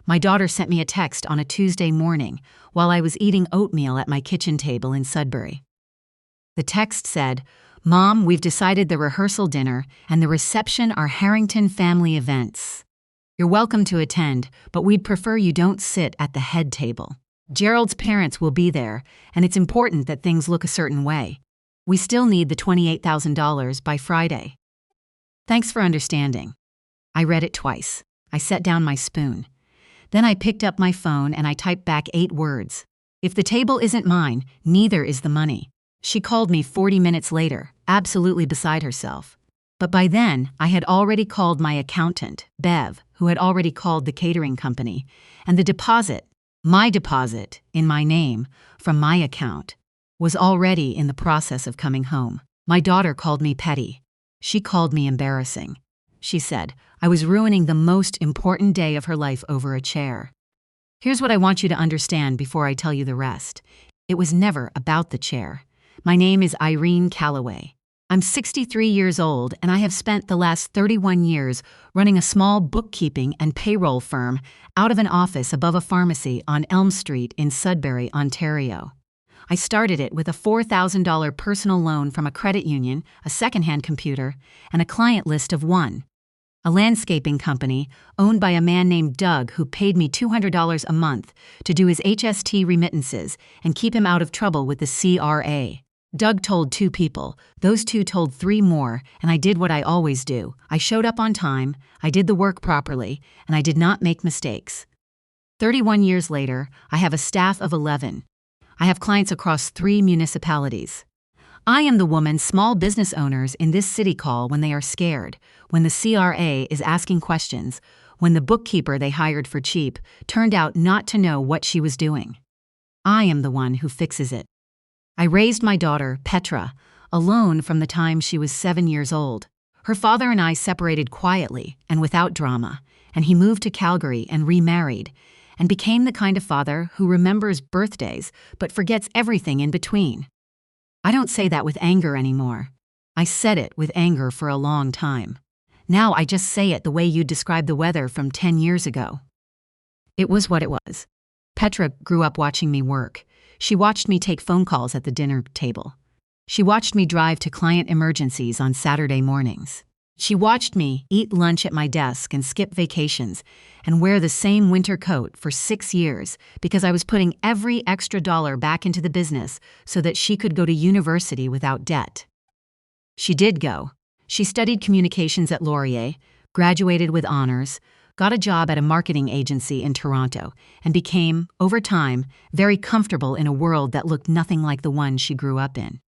My daughter sent me a text on a Tuesday morning while I was eating oatmeal at my kitchen table in Sudbury. The text said, "Mom, we've decided the rehearsal dinner and the reception are Harrington family events. You're welcome to attend, but we'd prefer you don't sit at the head table. Gerald's parents will be there, and it's important that things look a certain way. We still need the $28,000 by Friday. Thanks for understanding." I read it twice. I set down my spoon. Then I picked up my phone and I typed back 8 words. "If the table isn't mine, neither is the money." She called me 40 minutes later, absolutely beside herself. But by then, I had already called my accountant, Bev, who had already called the catering company, and the deposit, my deposit, in my name, from my account, was already in the process of coming home. My daughter called me petty. She called me embarrassing. She said I was ruining the most important day of her life over a chair. Here's what I want you to understand before I tell you the rest. It was never about the chair. My name is Irene Calloway. I'm 63 years old, and I have spent the last 31 years running a small bookkeeping and payroll firm out of an office above a pharmacy on Elm Street in Sudbury, Ontario. I started it with a $4,000 personal loan from a credit union, a secondhand computer, and a client list of 1. A landscaping company owned by a man named Doug who paid me $200 a month to do his HST remittances and keep him out of trouble with the CRA. Doug told 2 people, those 2 told 3 more, and I did what I always do. I showed up on time, I did the work properly, and I did not make mistakes. 31 years later, I have a staff of 11. I have clients across 3 municipalities. I am the woman small business owners in this city call when they are scared, when the CRA is asking questions, when the bookkeeper they hired for cheap turned out not to know what she was doing. I am the one who fixes it. I raised my daughter, Petra, alone from the time she was 7 years old. Her father and I separated quietly and without drama, and he moved to Calgary and remarried, and became the kind of father who remembers birthdays but forgets everything in between. I don't say that with anger anymore. I said it with anger for a long time. Now I just say it the way you described the weather from 10 years ago. It was what it was. Petra grew up watching me work. She watched me take phone calls at the dinner table. She watched me drive to client emergencies on Saturday mornings. She watched me eat lunch at my desk and skip vacations and wear the same winter coat for 6 years because I was putting every extra dollar back into the business so that she could go to university without debt. She did go. She studied communications at Laurier, graduated with honors, got a job at a marketing agency in Toronto, and became, over time, very comfortable in a world that looked nothing like the one she grew up in.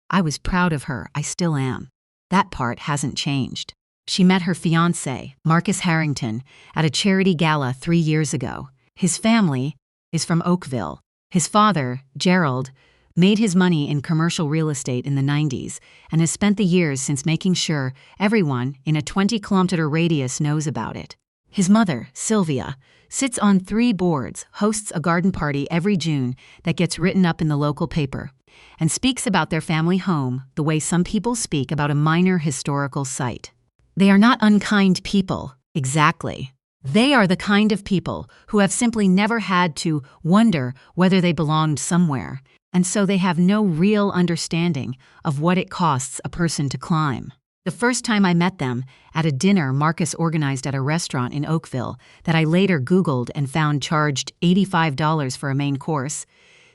I was proud of her, I still am. That part hasn't changed. She met her fiancé, Marcus Harrington, at a charity gala 3 years ago. His family is from Oakville. His father, Gerald, made his money in commercial real estate in the 90s and has spent the years since making sure everyone in a 20-kilometer radius knows about it. His mother, Sylvia, sits on 3 boards, hosts a garden party every June that gets written up in the local paper, and speaks about their family home the way some people speak about a minor historical site. They are not unkind people, exactly. They are the kind of people who have simply never had to wonder whether they belonged somewhere, and so they have no real understanding of what it costs a person to climb. The first time I met them, at a dinner Marcus organized at a restaurant in Oakville that I later Googled and found charged $85 for a main course,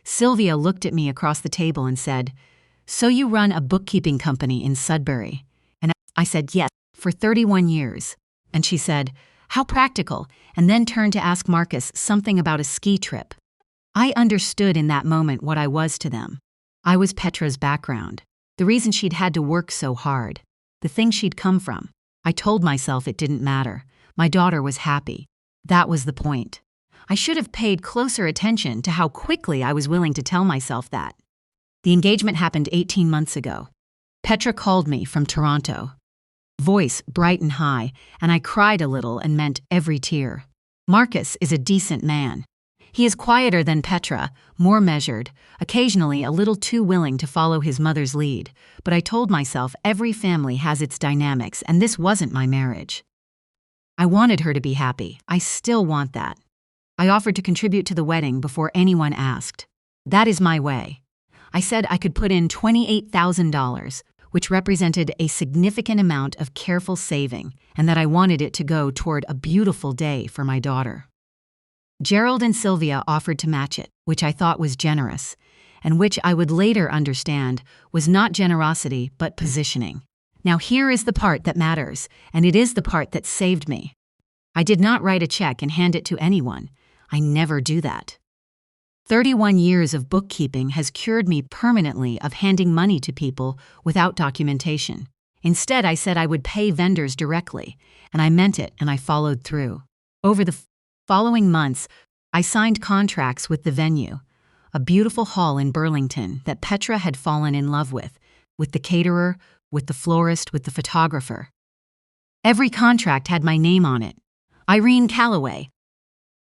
Sylvia looked at me across the table and said, "So you run a bookkeeping company in Sudbury?" And I said, "Yes, for 31 years. And she said, "How practical," and then turned to ask Marcus something about a ski trip. I understood in that moment what I was to them. I was Petra's background, the reason she'd had to work so hard, the thing she'd come from. I told myself it didn't matter. My daughter was happy. That was the point. I should have paid closer attention to how quickly I was willing to tell myself that. The engagement happened 18 months ago. Petra called me from Toronto. Voice bright and high, and I cried a little and meant every tear. Marcus is a decent man. He is quieter than Petra, more measured, occasionally a little too willing to follow his mother's lead, but I told myself every family has its dynamics and this wasn't my marriage. I wanted her to be happy. I still want that. I offered to contribute to the wedding before anyone asked. That is my way. I said I could put in $28,000, which represented a significant amount of careful saving, and that I wanted it to go toward a beautiful day for my daughter. Gerald and Sylvia offered to match it, which I thought was generous, and which I would later understand was not generosity but positioning. Now here is the part that matters, and it is the part that saved me. I did not write a check and hand it to anyone. I never do that. 31 years of bookkeeping has cured me permanently of handing money to people without documentation. Instead, I said I would pay vendors directly, and I meant it, and I followed through. Over the following months, I signed contracts with the venue, a beautiful hall in Burlington that Petra had fallen in love with the caterer, with the florist, with the photographer. Every contract had my name on it. Irene Calloway.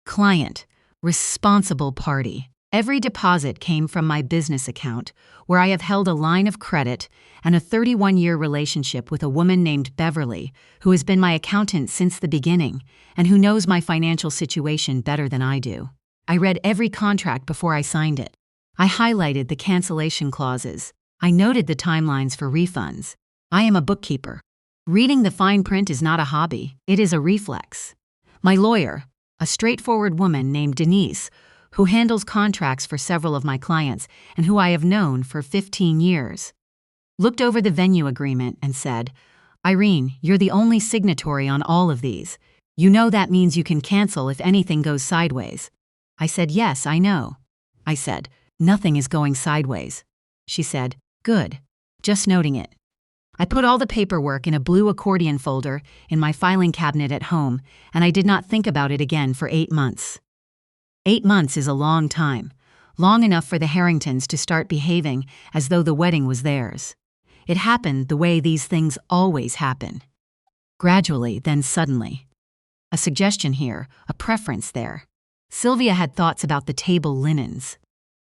Client. Responsible party. Every deposit came from my business account, where I have held a line of credit and a 31-year relationship with a woman named Beverly, who has been my accountant since the beginning and who knows my financial situation better than I do. I read every contract before I signed it. I highlighted the cancellation clauses. I noted the timelines for refunds. I am a bookkeeper. Reading the fine print is not a hobby, it is a reflex. My lawyer, a straightforward woman named Denise, who handles contracts for several of my clients and who I have known for 15 years, looked over the venue agreement and said, "Irene, you're the only signatory on all of these. You know that means you can cancel if anything goes sideways." I said, "Yes, I know." I said, "Nothing is going sideways." She said, "Good. Just noting it." I put all the paperwork in a blue accordion folder in my filing cabinet at home, and I did not think about it again for 8 months. 8 months is a long time, long enough for the Harringtons to start behaving as though the wedding was theirs. It happened the way these things always happen. Gradually, then suddenly. A suggestion here, a preference there. Sylvia had thoughts about the table linens.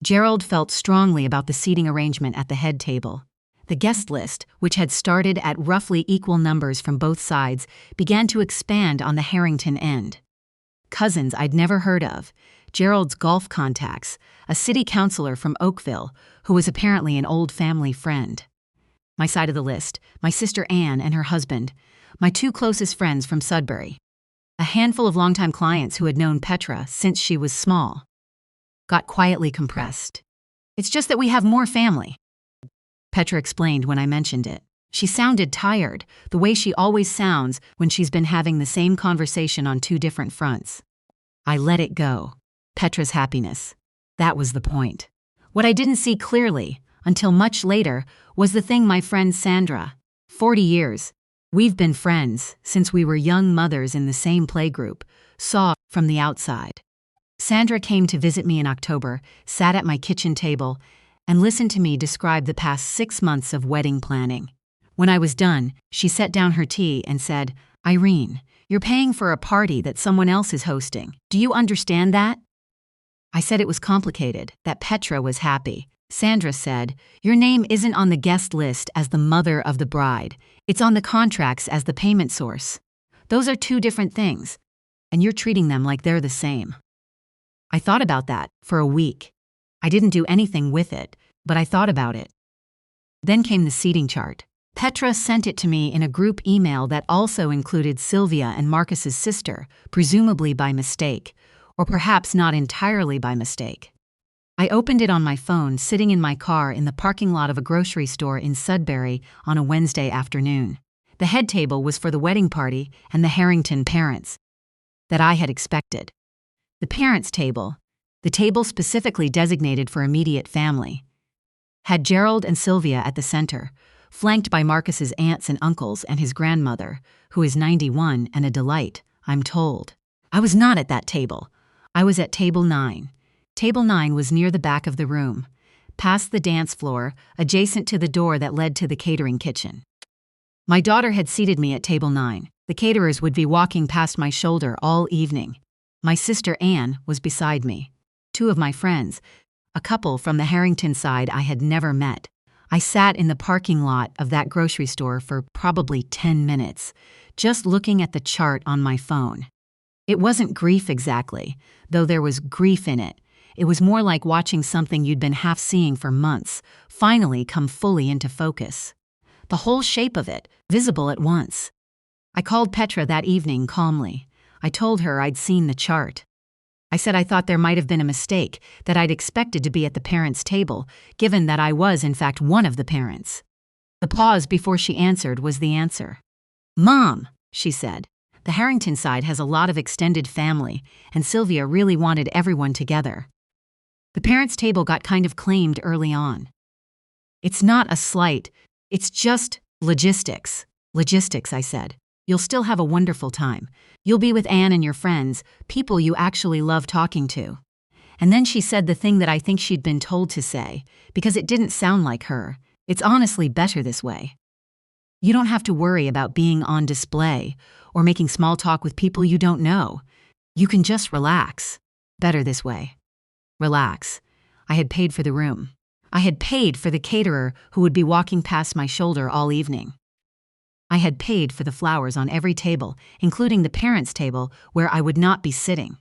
Gerald felt strongly about the seating arrangement at the head table. The guest list, which had started at roughly equal numbers from both sides, began to expand on the Harrington end. Cousins I'd never heard of, Gerald's golf contacts, a city councilor from Oakville, who was apparently an old family friend. My side of the list, my sister Anne and her husband, my 2 closest friends from Sudbury, a handful of longtime clients who had known Petra since she was small. Got quietly compressed. "It's just that we have more family," Petra explained when I mentioned it. She sounded tired, the way she always sounds when she's been having the same conversation on 2 different fronts. I let it go. Petra's happiness. That was the point. What I didn't see clearly, until much later, was the thing my friend Sandra, 40 years, we've been friends since we were young mothers in the same playgroup, saw from the outside. Sandra came to visit me in October, sat at my kitchen table, and listened to me describe the past 6 months of wedding planning. When I was done, she set down her tea and said, "Irene, you're paying for a party that someone else is hosting. Do you understand that?" I said it was complicated, that Petra was happy. Sandra said, "Your name isn't on the guest list as the mother of the bride. It's on the contracts as the payment source. Those are 2 different things, and you're treating them like they're the same." I thought about that for a week. I didn't do anything with it, but I thought about it. Then came the seating chart. Petra sent it to me in a group email that also included Sylvia and Marcus's sister, presumably by mistake, or perhaps not entirely by mistake. I opened it on my phone sitting in my car in the parking lot of a grocery store in Sudbury on a Wednesday afternoon. The head table was for the wedding party and the Harrington parents that I had expected. The parents' table, the table specifically designated for immediate family, had Gerald and Sylvia at the center, flanked by Marcus's aunts and uncles and his grandmother, who is 91 and a delight, I'm told. I was not at that table. I was at table 9. Table 9 was near the back of the room, past the dance floor, adjacent to the door that led to the catering kitchen. My daughter had seated me at table 9. The caterers would be walking past my shoulder all evening. My sister Anne was beside me. 2 of my friends, a couple from the Harrington side I had never met. I sat in the parking lot of that grocery store for probably 10 minutes, just looking at the chart on my phone. It wasn't grief exactly, though there was grief in it. It was more like watching something you'd been half seeing for months finally come fully into focus. The whole shape of it, visible at once. I called Petra that evening calmly. I told her I'd seen the chart. I said I thought there might have been a mistake, that I'd expected to be at the parents' table, given that I was in fact one of the parents. The pause before she answered was the answer. "Mom," she said, "the Harrington side has a lot of extended family, and Sylvia really wanted everyone together." The parents' table got kind of claimed early on. "It's not a slight, it's just logistics." "Logistics," I said. "You'll still have a wonderful time. You'll be with Anne and your friends, people you actually love talking to." And then she said the thing that I think she'd been told to say, because it didn't sound like her. "It's honestly better this way. You don't have to worry about being on display or making small talk with people you don't know. You can just relax. Better this way." Relax. I had paid for the room. I had paid for the caterer who would be walking past my shoulder all evening. I had paid for the flowers on every table, including the parents' table where I would not be sitting.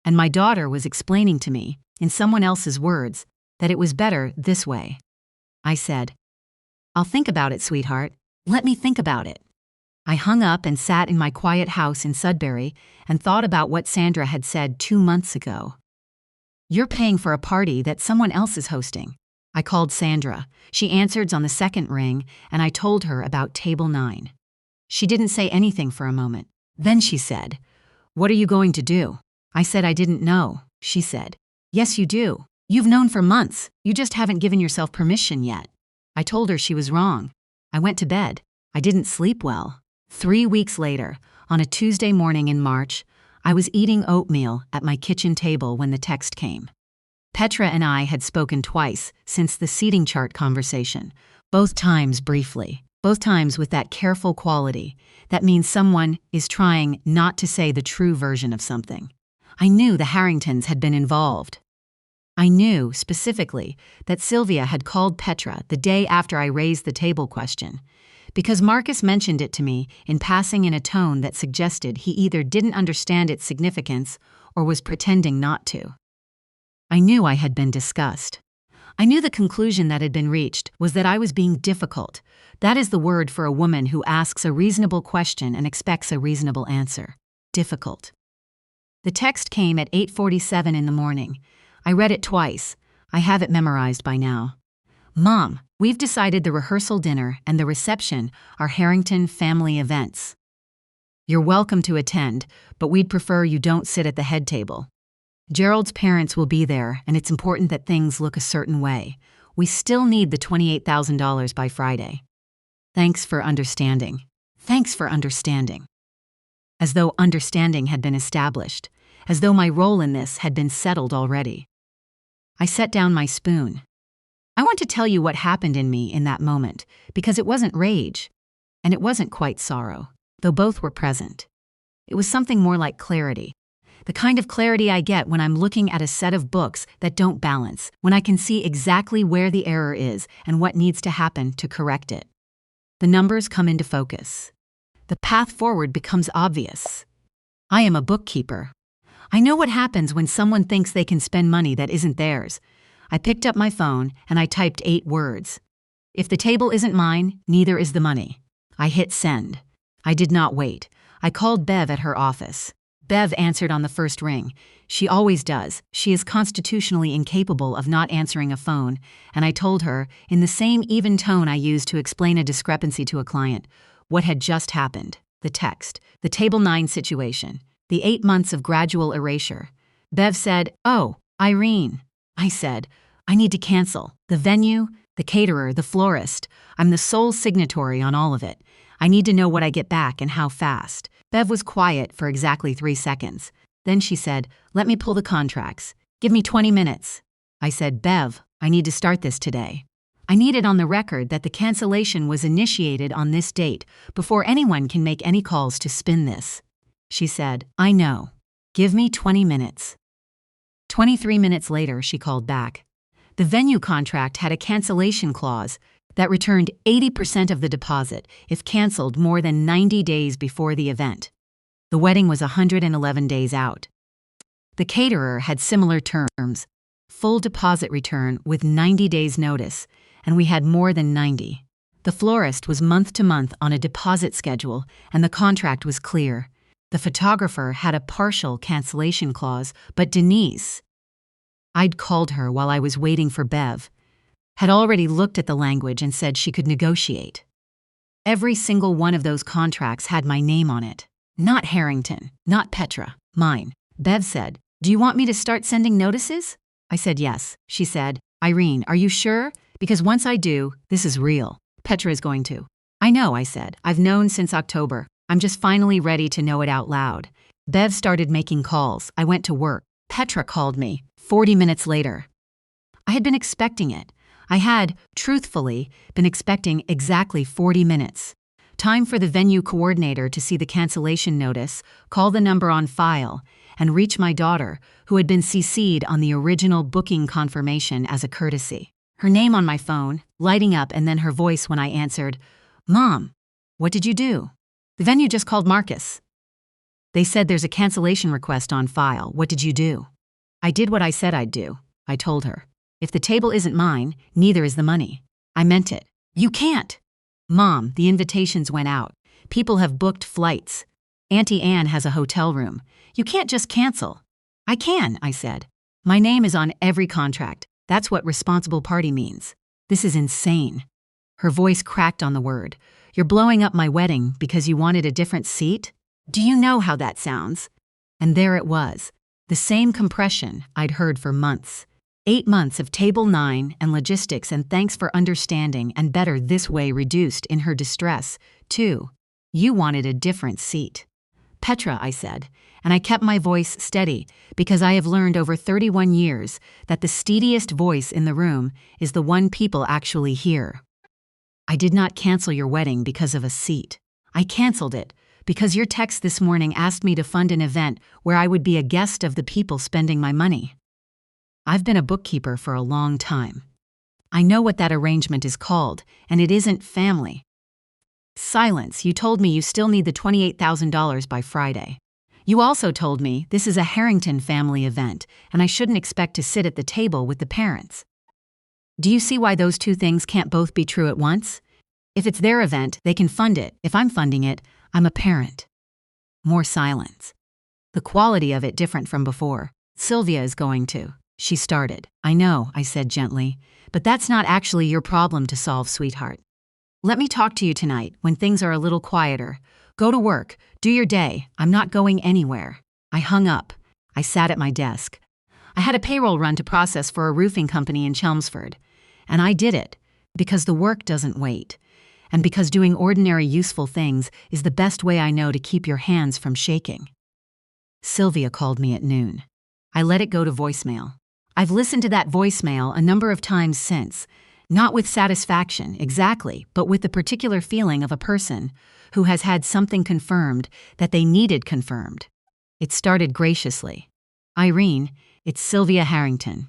And my daughter was explaining to me, in someone else's words, that it was better this way. I said, "I'll think about it, sweetheart. Let me think about it." I hung up and sat in my quiet house in Sudbury and thought about what Sandra had said 2 months ago. "You're paying for a party that someone else is hosting." I called Sandra. She answered on the second ring, and I told her about Table 9. She didn't say anything for a moment. Then she said, "What are you going to do?" I said I didn't know. She said, "Yes, you do. You've known for months. You just haven't given yourself permission yet." I told her she was wrong. I went to bed. I didn't sleep well. 3 weeks later, on a Tuesday morning in March, I was eating oatmeal at my kitchen table when the text came. Petra and I had spoken twice since the seating chart conversation, both times briefly, both times with that careful quality that means someone is trying not to say the true version of something. I knew the Harringtons had been involved. I knew, specifically, that Sylvia had called Petra the day after I raised the table question, because Marcus mentioned it to me in passing in a tone that suggested he either didn't understand its significance or was pretending not to. I knew I had been discussed. I knew the conclusion that had been reached was that I was being difficult. That is the word for a woman who asks a reasonable question and expects a reasonable answer. Difficult. The text came at 8:47 in the morning. I read it twice. I have it memorized by now. "Mom, we've decided the rehearsal dinner and the reception are Harrington family events. You're welcome to attend, but we'd prefer you don't sit at the head table. Gerald's parents will be there, and it's important that things look a certain way. We still need the $28,000 by Friday. Thanks for understanding." Thanks for understanding. As though understanding had been established, as though my role in this had been settled already. I set down my spoon. I want to tell you what happened in me in that moment, because it wasn't rage, and it wasn't quite sorrow, though both were present. It was something more like clarity. The kind of clarity I get when I'm looking at a set of books that don't balance, when I can see exactly where the error is and what needs to happen to correct it. The numbers come into focus. The path forward becomes obvious. I am a bookkeeper. I know what happens when someone thinks they can spend money that isn't theirs. I picked up my phone and I typed 8 words. "If the table isn't mine, neither is the money." I hit send. I did not wait. I called Bev at her office. Bev answered on the first ring. She always does. She is constitutionally incapable of not answering a phone, and I told her, in the same even tone I used to explain a discrepancy to a client, what had just happened, the text, the Table 9 situation, the 8 months of gradual erasure. Bev said, "Oh, Irene." I said, "I need to cancel. The venue, the caterer, the florist. I'm the sole signatory on all of it. I need to know what I get back and how fast." Bev was quiet for exactly 3 seconds. Then she said, "Let me pull the contracts. Give me 20 minutes. I said, "Bev, I need to start this today. I need it on the record that the cancellation was initiated on this date before anyone can make any calls to spin this." She said, "I know. Give me 20 minutes. 23 minutes later, she called back. The venue contract had a cancellation clause that returned 80% of the deposit if canceled more than 90 days before the event. The wedding was 111 days out. The caterer had similar terms, full deposit return with 90 days notice, and we had more than 90. The florist was month to month on a deposit schedule, and the contract was clear. The photographer had a partial cancellation clause, but Denise, I'd called her while I was waiting for Bev, had already looked at the language and said she could negotiate. Every single one of those contracts had my name on it. Not Harrington, not Petra, mine. Bev said, "Do you want me to start sending notices?" I said yes. She said, "Irene, are you sure? Because once I do, this is real. Petra is going to." "I know," I said. "I've known since October. I'm just finally ready to know it out loud." Bev started making calls. I went to work. Petra called me 40 minutes later. I had been expecting it. I had, truthfully, been expecting exactly 40 minutes. Time for the venue coordinator to see the cancellation notice, call the number on file, and reach my daughter, who had been CC'd on the original booking confirmation as a courtesy. Her name on my phone, lighting up, and then her voice when I answered, "Mom, what did you do?" "The venue just called Marcus. They said there's a cancellation request on file. What did you do?" "I did what I said I'd do," I told her. "If the table isn't mine, neither is the money." I meant it. "You can't." "Mom, the invitations went out. People have booked flights. Auntie Anne has a hotel room. You can't just cancel." "I can," I said. "My name is on every contract. That's what responsible party means. This is insane." Her voice cracked on the word. "You're blowing up my wedding because you wanted a different seat? Do you know how that sounds?" And there it was, the same compression I'd heard for months. 8 months of table 9 and logistics and thanks for understanding and better this way reduced in her distress, too. "You wanted a different seat." "Petra," I said, and I kept my voice steady because I have learned over 31 years that the steadiest voice in the room is the one people actually hear. "I did not cancel your wedding because of a seat. I canceled it because your text this morning asked me to fund an event where I would be a guest of the people spending my money. I've been a bookkeeper for a long time. I know what that arrangement is called, and it isn't family." "Silence. You told me you still need the $28,000 by Friday. You also told me this is a Harrington family event, and I shouldn't expect to sit at the table with the parents. Do you see why those two things can't both be true at once? If it's their event, they can fund it. If I'm funding it, I'm a parent." More silence. The quality of it different from before. "Sylvia is going to." She started. "I know," I said gently, "but that's not actually your problem to solve, sweetheart. Let me talk to you tonight when things are a little quieter. Go to work. Do your day. I'm not going anywhere." I hung up. I sat at my desk. I had a payroll run to process for a roofing company in Chelmsford, and I did it because the work doesn't wait, and because doing ordinary useful things is the best way I know to keep your hands from shaking. Sylvia called me at noon. I let it go to voicemail. I've listened to that voicemail a number of times since, not with satisfaction, exactly, but with the particular feeling of a person who has had something confirmed that they needed confirmed. It started graciously. "Irene, it's Sylvia Harrington.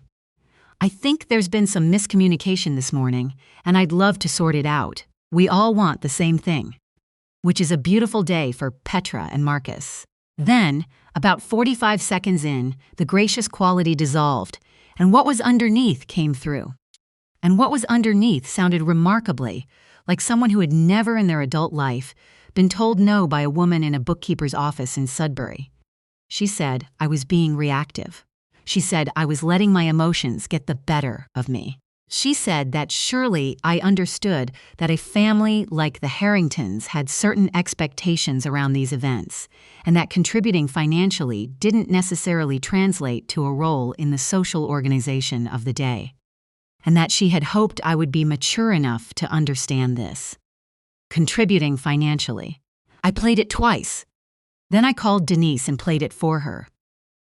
I think there's been some miscommunication this morning, and I'd love to sort it out. We all want the same thing, which is a beautiful day for Petra and Marcus." Then, about 45 seconds in, the gracious quality dissolved, and what was underneath came through. And what was underneath sounded remarkably like someone who had never in their adult life been told no by a woman in a bookkeeper's office in Sudbury. She said I was being reactive. She said I was letting my emotions get the better of me. She said that surely I understood that a family like the Harringtons had certain expectations around these events, and that contributing financially didn't necessarily translate to a role in the social organization of the day, and that she had hoped I would be mature enough to understand this. Contributing financially. I played it twice. Then I called Denise and played it for her.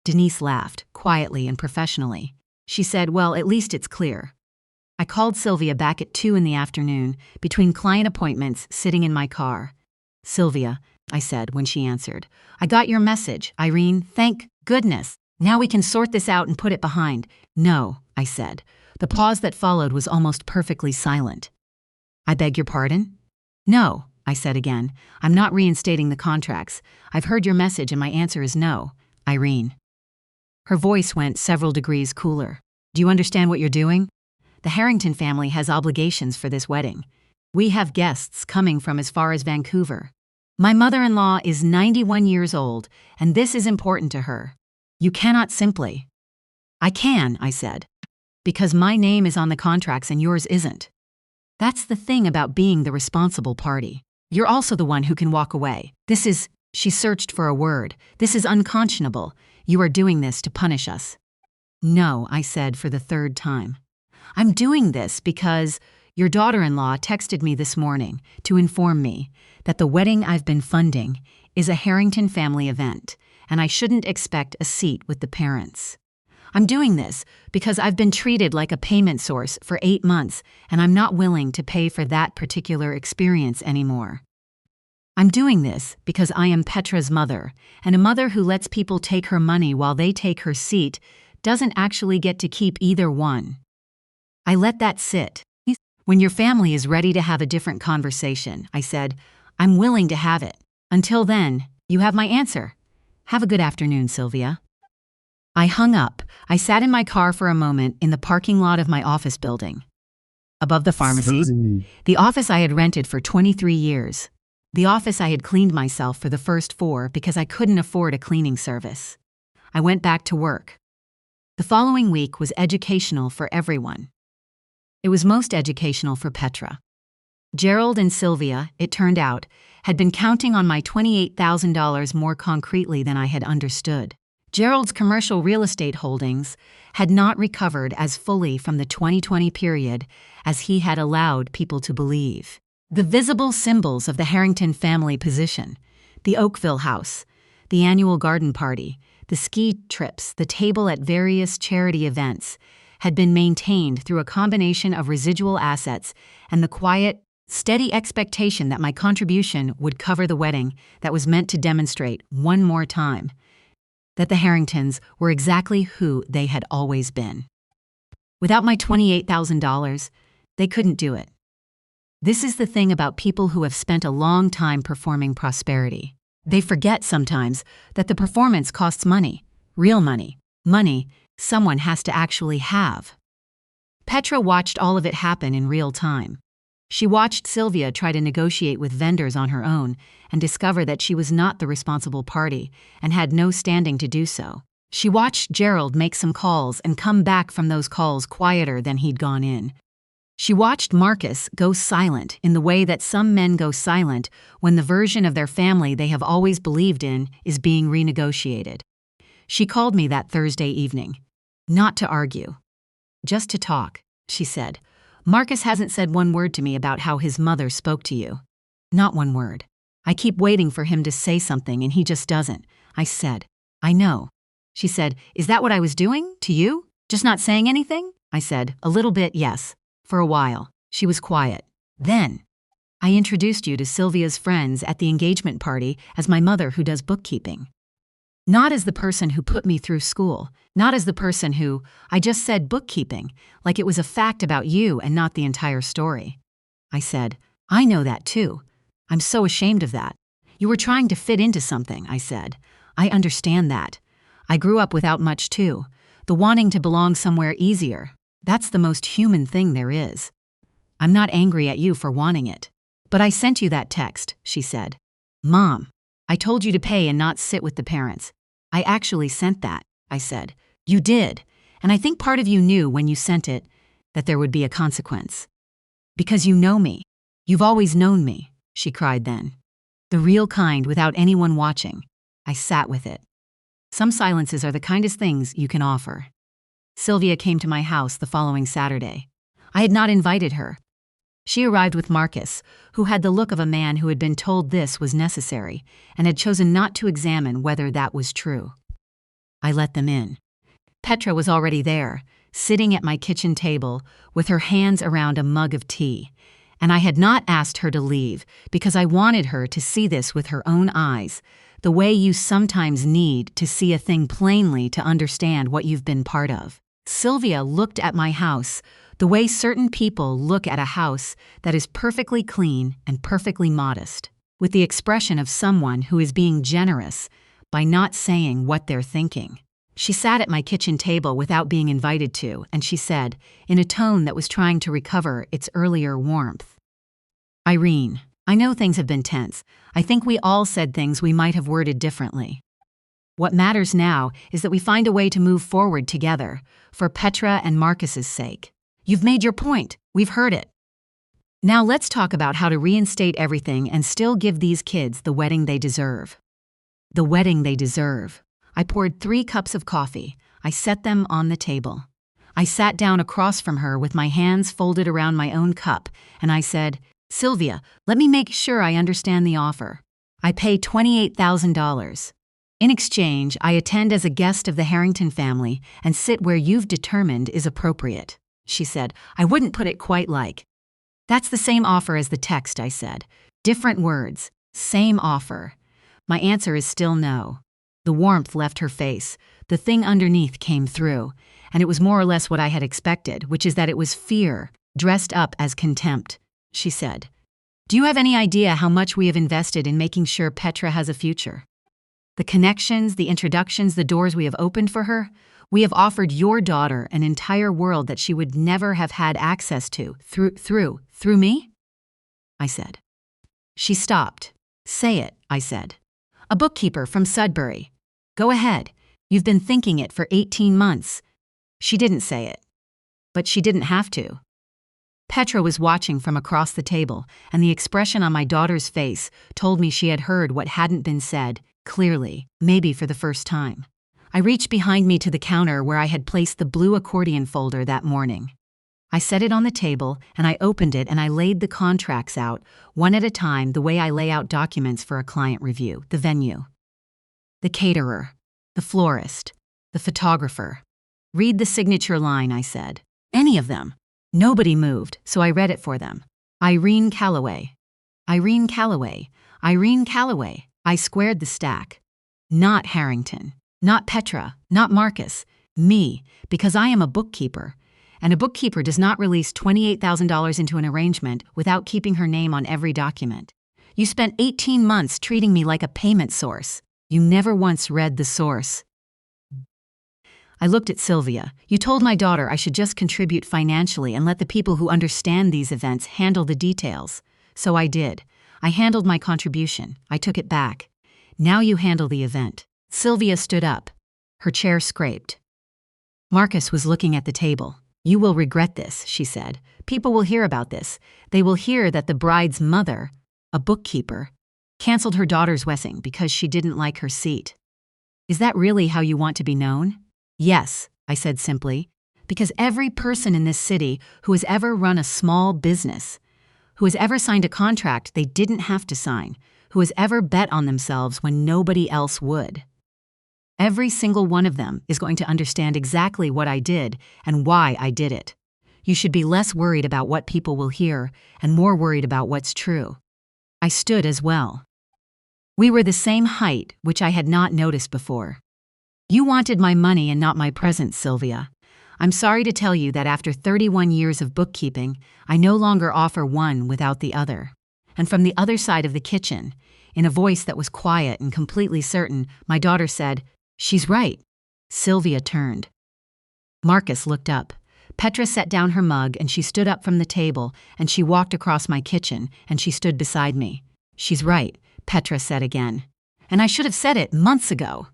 Denise laughed, quietly and professionally. She said, "Well, at least it's clear." I called Sylvia back at 2 in the afternoon, between client appointments, sitting in my car. "Sylvia," I said when she answered, "I got your message, Irene, thank goodness. Now we can sort this out and put it behind." "No," I said. The pause that followed was almost perfectly silent. "I beg your pardon?" "No," I said again. I'm not reinstating the contracts. I've heard your message and my answer is no. Irene. Her voice went several degrees cooler. Do you understand what you're doing? The Harrington family has obligations for this wedding. We have guests coming from as far as Vancouver. My mother-in-law is 91 years old, and this is important to her. You cannot simply. I can, I said, because my name is on the contracts and yours isn't. That's the thing about being the responsible party. You're also the one who can walk away. She searched for a word. This is unconscionable. You are doing this to punish us. No, I said for the third time. I'm doing this because your daughter-in-law texted me this morning to inform me that the wedding I've been funding is a Harrington family event, and I shouldn't expect a seat with the parents. I'm doing this because I've been treated like a payment source for 8 months, and I'm not willing to pay for that particular experience anymore. I'm doing this because I am Petra's mother, and a mother who lets people take her money while they take her seat doesn't actually get to keep either one. I let that sit. When your family is ready to have a different conversation, I said, I'm willing to have it. Until then, you have my answer. Have a good afternoon, Sylvia. I hung up. I sat in my car for a moment in the parking lot of my office building. Above the pharmacy. The office I had rented for 23 years. The office I had cleaned myself for the first 4 because I couldn't afford a cleaning service. I went back to work. The following week was educational for everyone. It was most educational for Petra. Gerald and Sylvia, it turned out, had been counting on my $28,000 more concretely than I had understood. Gerald's commercial real estate holdings had not recovered as fully from the 2020 period as he had allowed people to believe. The visible symbols of the Harrington family position, the Oakville house, the annual garden party, the ski trips, the table at various charity events, had been maintained through a combination of residual assets and the quiet, steady expectation that my contribution would cover the wedding that was meant to demonstrate, one more time, that the Harringtons were exactly who they had always been. Without my $28,000, they couldn't do it. This is the thing about people who have spent a long time performing prosperity. They forget sometimes that the performance costs money, real money, money someone has to actually have. Petra watched all of it happen in real time. She watched Sylvia try to negotiate with vendors on her own and discover that she was not the responsible party and had no standing to do so. She watched Gerald make some calls and come back from those calls quieter than he'd gone in. She watched Marcus go silent in the way that some men go silent when the version of their family they have always believed in is being renegotiated. She called me that Thursday evening. Not to argue. Just to talk, she said. Marcus hasn't said one word to me about how his mother spoke to you. Not one word. I keep waiting for him to say something and he just doesn't. I said, I know. She said, is that what I was doing to you? Just not saying anything? I said, a little bit, yes. For a while. She was quiet. Then, I introduced you to Sylvia's friends at the engagement party as my mother who does bookkeeping. Not as the person who put me through school, not as the person who, I just said bookkeeping, like it was a fact about you and not the entire story. I said, I know that too. I'm so ashamed of that. You were trying to fit into something, I said. I understand that. I grew up without much too. The wanting to belong somewhere easier. That's the most human thing there is. I'm not angry at you for wanting it. But I sent you that text, she said. Mom, I told you to pay and not sit with the parents. I actually sent that, I said. You did, and I think part of you knew when you sent it that there would be a consequence. Because you know me. You've always known me, she cried then. The real kind without anyone watching. I sat with it. Some silences are the kindest things you can offer. Sylvia came to my house the following Saturday. I had not invited her. She arrived with Marcus, who had the look of a man who had been told this was necessary and had chosen not to examine whether that was true. I let them in. Petra was already there, sitting at my kitchen table with her hands around a mug of tea, and I had not asked her to leave because I wanted her to see this with her own eyes, the way you sometimes need to see a thing plainly to understand what you've been part of. Sylvia looked at my house the way certain people look at a house that is perfectly clean and perfectly modest, with the expression of someone who is being generous by not saying what they're thinking. She sat at my kitchen table without being invited to, and she said, in a tone that was trying to recover its earlier warmth, "Irene, I know things have been tense. I think we all said things we might have worded differently. What matters now is that we find a way to move forward together, for Petra and Marcus's sake. You've made your point. We've heard it. Now let's talk about how to reinstate everything and still give these kids the wedding they deserve." The wedding they deserve. I poured 3 cups of coffee. I set them on the table. I sat down across from her with my hands folded around my own cup, and I said, "Sylvia, let me make sure I understand the offer. I pay $28,000. In exchange, I attend as a guest of the Harrington family and sit where you've determined is appropriate." She said, "I wouldn't put it quite like." "That's the same offer as the text," I said. "Different words, same offer." My answer is still no. The warmth left her face. The thing underneath came through, and it was more or less what I had expected, which is that it was fear, dressed up as contempt. She said, "Do you have any idea how much we have invested in making sure Petra has a future? The connections, the introductions, the doors we have opened for her? We have offered your daughter an entire world that she would never have had access to through me?" I said. She stopped. "Say it," I said. "A bookkeeper from Sudbury. Go ahead. You've been thinking it for 18 months. She didn't say it. But she didn't have to. Petra was watching from across the table, and the expression on my daughter's face told me she had heard what hadn't been said, clearly, maybe for the first time. I reached behind me to the counter where I had placed the blue accordion folder that morning. I set it on the table, and I opened it and I laid the contracts out, one at a time, the way I lay out documents for a client review: the venue, the caterer, the florist, the photographer. "Read the signature line," I said. "Any of them." Nobody moved, so I read it for them. "Irene Calloway. Irene Calloway. Irene Calloway." I squared the stack. Not Harrington. Not Petra. Not Marcus. Me, because I am a bookkeeper. And a bookkeeper does not release $28,000 into an arrangement without keeping her name on every document. You spent 18 months treating me like a payment source. You never once read the source. I looked at Sylvia. "You told my daughter I should just contribute financially and let the people who understand these events handle the details. So I did. I handled my contribution. I took it back. Now you handle the event." Sylvia stood up. Her chair scraped. Marcus was looking at the table. "You will regret this," she said. "People will hear about this. They will hear that the bride's mother, a bookkeeper, canceled her daughter's wedding because she didn't like her seat." "Is that really how you want to be known?" "Yes," I said simply, "because every person in this city who has ever run a small business, who has ever signed a contract they didn't have to sign, who has ever bet on themselves when nobody else would, every single one of them is going to understand exactly what I did and why I did it. You should be less worried about what people will hear and more worried about what's true." I stood as well. We were the same height, which I had not noticed before. "You wanted my money and not my presence, Sylvia. I'm sorry to tell you that after 31 years of bookkeeping, I no longer offer one without the other." And from the other side of the kitchen, in a voice that was quiet and completely certain, my daughter said, "She's right." Sylvia turned. Marcus looked up. Petra set down her mug and she stood up from the table and she walked across my kitchen and she stood beside me. "She's right," Petra said again. "And I should have said it months ago."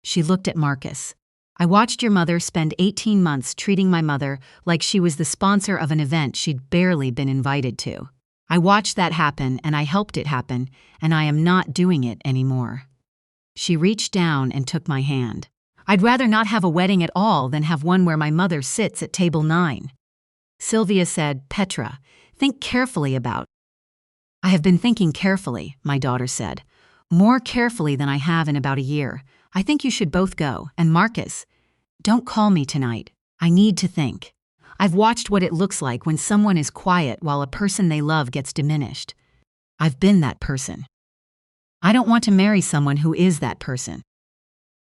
She looked at Marcus. "I watched your mother spend 18 months treating my mother like she was the sponsor of an event she'd barely been invited to. I watched that happen and I helped it happen, and I am not doing it anymore." She reached down and took my hand. "I'd rather not have a wedding at all than have one where my mother sits at table 9. Sylvia said, "Petra, think carefully about." "I have been thinking carefully," my daughter said. "More carefully than I have in about a year. I think you should both go. And Marcus, don't call me tonight. I need to think. I've watched what it looks like when someone is quiet while a person they love gets diminished. I've been that person. I don't want to marry someone who is that person."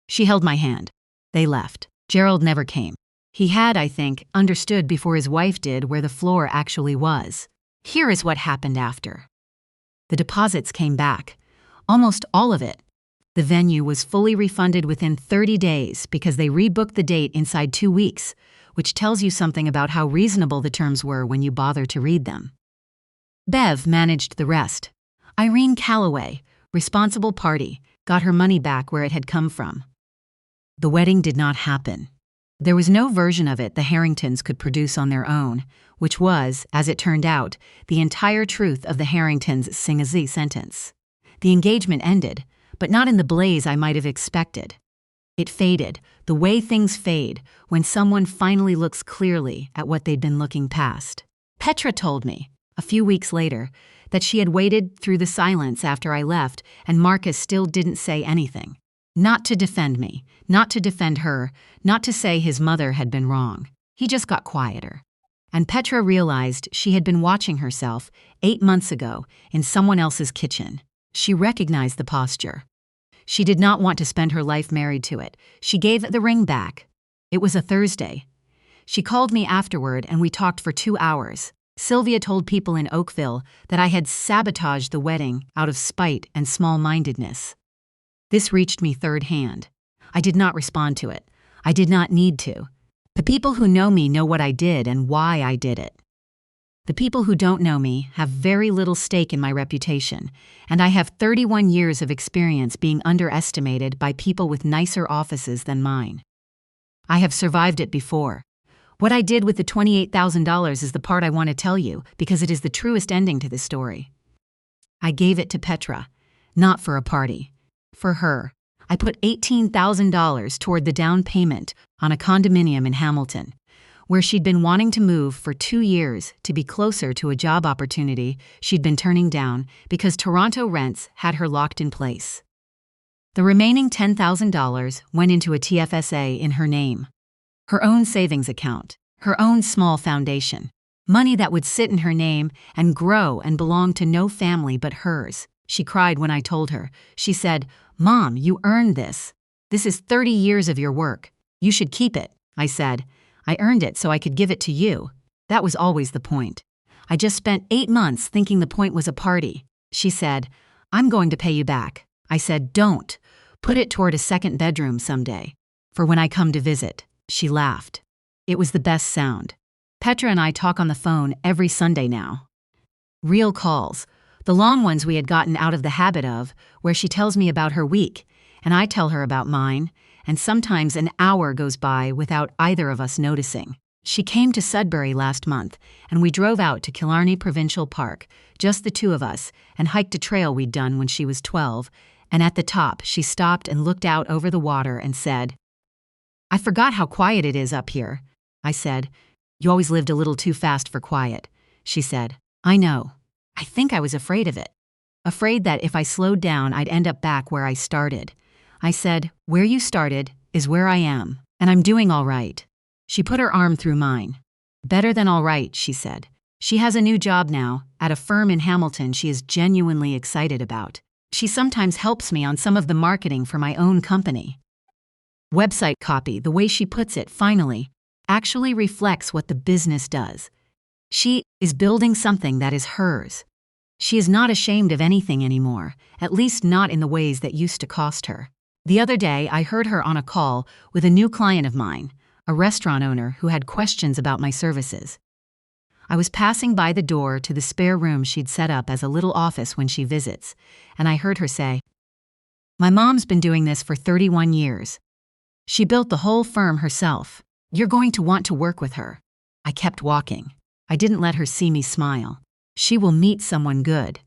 She held my hand. They left. Gerald never came. He had, I think, understood before his wife did where the floor actually was. Here is what happened after. The deposits came back. Almost all of it. The venue was fully refunded within 30 days because they rebooked the date inside 2 weeks, which tells you something about how reasonable the terms were when you bother to read them. Bev managed the rest. Irene Calloway, responsible party, got her money back where it had come from. The wedding did not happen. There was no version of it the Harringtons could produce on their own, which was, as it turned out, the entire truth of the Harringtons' sing-a-zee sentence. The engagement ended, but not in the blaze I might have expected. It faded, the way things fade when someone finally looks clearly at what they'd been looking past. Petra told me, a few weeks later, that she had waited through the silence after I left and Marcus still didn't say anything. Not to defend me, not to defend her, not to say his mother had been wrong. He just got quieter. And Petra realized she had been watching herself 8 months ago in someone else's kitchen. She recognized the posture. She did not want to spend her life married to it. She gave the ring back. It was a Thursday. She called me afterward and we talked for 2 hours. Sylvia told people in Oakville that I had sabotaged the wedding out of spite and small-mindedness. This reached me third hand. I did not respond to it. I did not need to. The people who know me know what I did and why I did it. The people who don't know me have very little stake in my reputation, and I have 31 years of experience being underestimated by people with nicer offices than mine. I have survived it before. What I did with the $28,000 is the part I want to tell you because it is the truest ending to this story. I gave it to Petra, not for a party. For her, I put $18,000 toward the down payment on a condominium in Hamilton, where she'd been wanting to move for 2 years to be closer to a job opportunity she'd been turning down because Toronto rents had her locked in place. The remaining $10,000 went into a TFSA in her name, her own savings account, her own small foundation, money that would sit in her name and grow and belong to no family but hers. She cried when I told her. She said, "Mom, you earned this. This is 30 years of your work. You should keep it." I said, "I earned it so I could give it to you. That was always the point. I just spent 8 months thinking the point was a party." She said, "I'm going to pay you back." I said, "Don't. Put it toward a second bedroom someday. For when I come to visit." She laughed. It was the best sound. Petra and I talk on the phone every Sunday now. Real calls. The long ones we had gotten out of the habit of, where she tells me about her week, and I tell her about mine, and sometimes an hour goes by without either of us noticing. She came to Sudbury last month, and we drove out to Killarney Provincial Park, just the two of us, and hiked a trail we'd done when she was 12, and at the top she stopped and looked out over the water and said, "I forgot how quiet it is up here." I said, "You always lived a little too fast for quiet." She said, "I know. I think I was afraid of it. Afraid that if I slowed down, I'd end up back where I started." I said, "Where you started is where I am, and I'm doing all right." She put her arm through mine. "Better than all right," she said. She has a new job now, at a firm in Hamilton she is genuinely excited about. She sometimes helps me on some of the marketing for my own company. Website copy, the way she puts it, finally, actually reflects what the business does. She is building something that is hers. She is not ashamed of anything anymore, at least not in the ways that used to cost her. The other day, I heard her on a call with a new client of mine, a restaurant owner who had questions about my services. I was passing by the door to the spare room she'd set up as a little office when she visits, and I heard her say, "My mom's been doing this for 31 years. She built the whole firm herself. You're going to want to work with her." I kept walking. I didn't let her see me smile. She will meet someone good.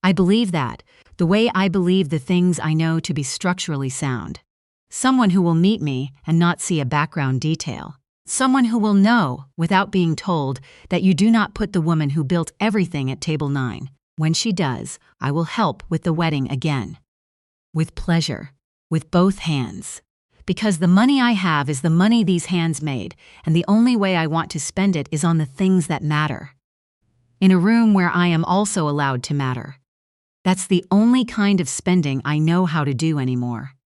I believe that, the way I believe the things I know to be structurally sound. Someone who will meet me and not see a background detail. Someone who will know, without being told, that you do not put the woman who built everything at table 9. When she does, I will help with the wedding again. With pleasure. With both hands. Because the money I have is the money these hands made, and the only way I want to spend it is on the things that matter. In a room where I am also allowed to matter. That's the only kind of spending I know how to do anymore.